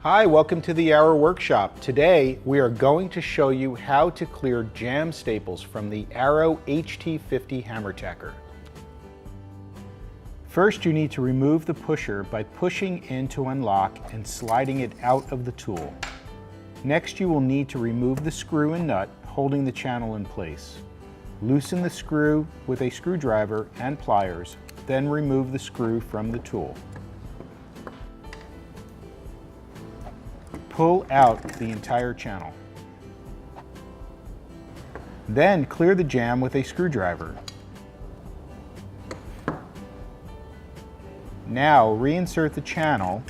Hi, welcome to the Arrow Workshop. Today we are going to show you how to clear jam staples from the Arrow HT50 hammer tacker. First, you need to remove the pusher by pushing in to unlock and sliding it out of the tool. Next, you will need to remove the screw and nut holding the channel in place. Loosen the screw with a screwdriver and pliers, then remove the screw from the tool. Pull out the entire channel. Then clear the jam with a screwdriver. Now reinsert the channel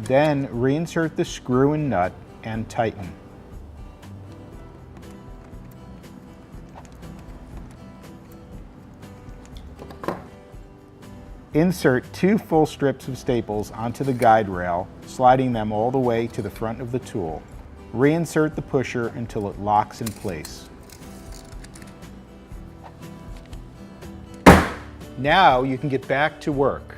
then reinsert the screw and nut and tighten. Insert 2 full strips of staples onto the guide rail, sliding them all the way to the front of the tool. Reinsert the pusher until it locks in place. Now you can get back to work.